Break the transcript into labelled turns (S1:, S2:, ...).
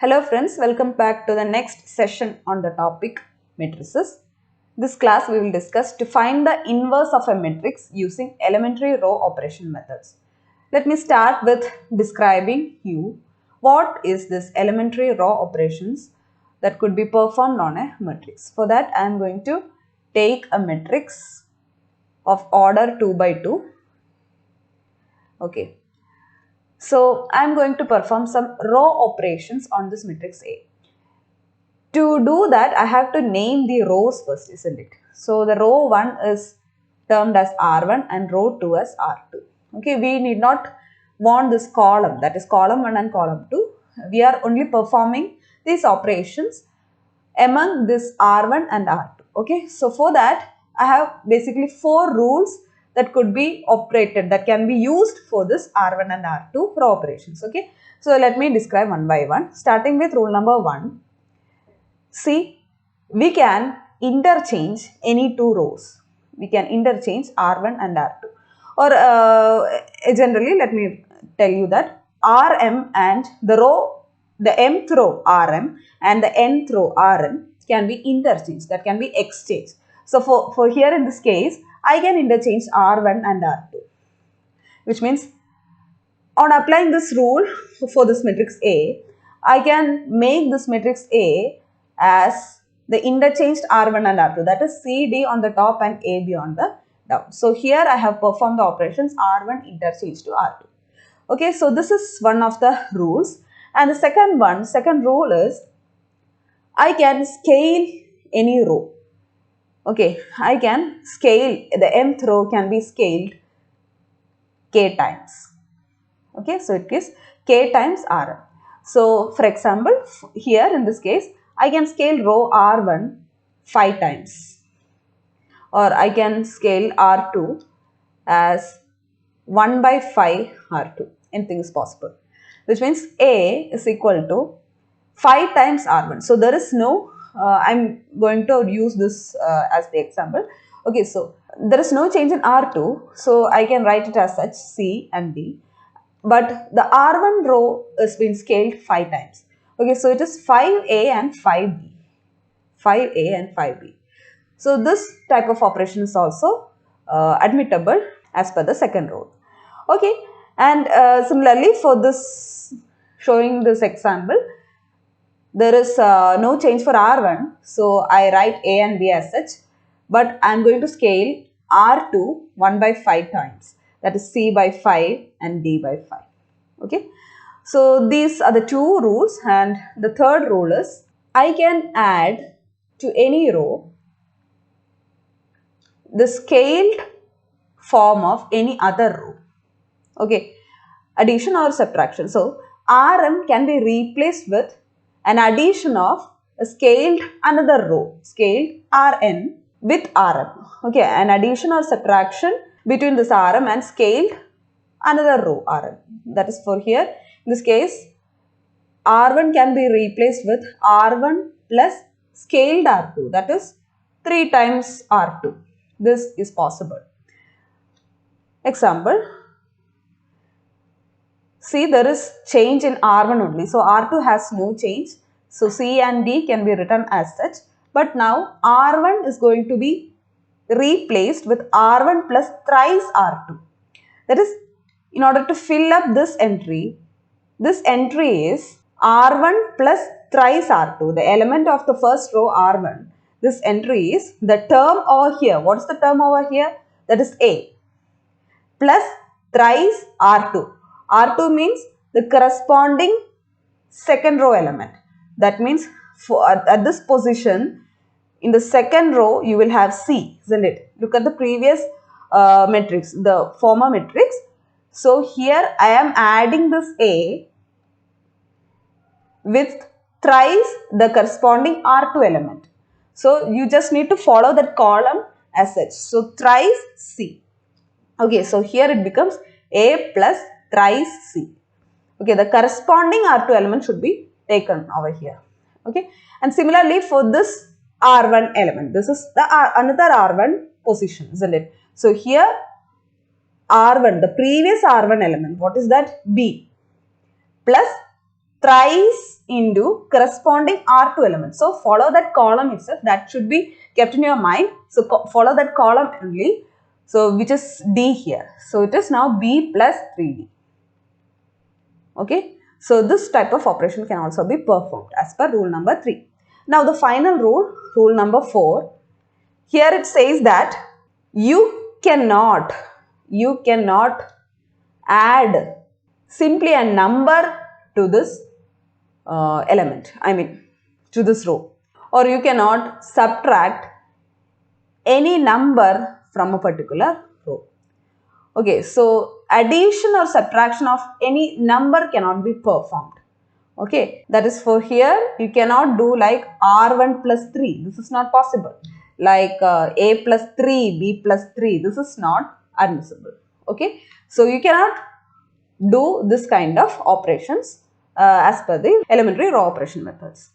S1: Hello friends, welcome back to the next session on the topic matrices. This class we will discuss to find the inverse of a matrix using elementary row operation methods. Let me start with describing you what is this elementary row operations that could be performed on a matrix. For that I am going to take a matrix of order 2 by 2. Okay. So I am going to perform some row operations on this matrix A. To do that, I have to name the rows first, isn't it? So the row 1 is termed as R1 and row 2 as R2. Okay, we need not want this column, that is column 1 and column 2. We are only performing these operations among this R1 and R2. Okay, so for that, I have basically 4 rules that could be operated, that can be used for this R1 and R2 row operations. Okay, so let me describe one by one, starting with rule number 1. See, we can interchange any two rows. We can interchange R1 and R2. Or generally, let me tell you that Rm and the mth row Rm and the nth row Rn can be interchanged. That can be exchanged. So for here in this case, I can interchange R1 and R2. Which means on applying this rule for this matrix A, I can make this matrix A as the interchanged R1 and R2, that is CD on the top and AB on the down. So here I have performed the operations R1 interchanged to R2. Okay, so this is one of the rules. And the second rule is I can scale any row. Okay, I can scale, the mth row can be scaled k times. Okay, so it is k times Rn. So for example, here in this case, I can scale row R1 5 times, or I can scale R2 as 1 by 5 R2. Anything is possible, which means A is equal to 5 times R1. So there is no, I'm going to use this as the example. Okay, so there is no change in R2, so I can write it as such C and D. But the R1 row is being scaled 5 times. Okay, so it is 5A and 5B. 5A and 5B. So this type of operation is also admittable as per the second rule. Okay, and similarly for this, showing this example, there is no change for R1. So I write A and B as such, but I am going to scale R2 1 by 5 times. That is C by 5 and D by 5. Okay. So these are the two rules, and the third rule is I can add to any row the scaled form of any other row. Okay. Addition or subtraction. So Rm can be replaced with an addition of a scaled another row, scaled Rn with Rm. Okay, an addition or subtraction between this Rm and scaled another row Rm. That is for here. In this case, R1 can be replaced with R1 plus scaled R2. That is 3 times R2. This is possible. Example. See, there is change in R1 only. So R2 has no change. So C and D can be written as such. But now R1 is going to be replaced with R1 plus thrice R2. That is, in order to fill up this entry is R1 plus thrice R2. The element of the first row R1. This entry is the term over here. What is the term over here? That is A. Plus thrice R2. R2 means the corresponding second row element. That means for at this position, in the second row, you will have C, isn't it? Look at the previous matrix, the former matrix. So here I am adding this A with thrice the corresponding R2 element. So you just need to follow that column as such. So thrice C. Okay, so here it becomes A plus thrice C. Okay, the corresponding R2 element should be taken over here. Okay, and similarly for this R1 element, this is the another R1 position, isn't it? So here R1, the previous R1 element, what is that? B plus thrice into corresponding R2 element. So follow that column itself, that should be kept in your mind. So follow that column only, so which is D here. So it is now B plus 3D. Okay, so this type of operation can also be performed as per rule number 3. Now the final rule, rule number 4, here it says that you cannot add simply a number to this element, I mean to this row, or you cannot subtract any number from a particular row. Okay, so addition or subtraction of any number cannot be performed. Okay, that is for here you cannot do like R1 plus 3, this is not possible. Like A plus 3, B plus 3, this is not admissible. Okay, so you cannot do this kind of operations as per the elementary row operation methods.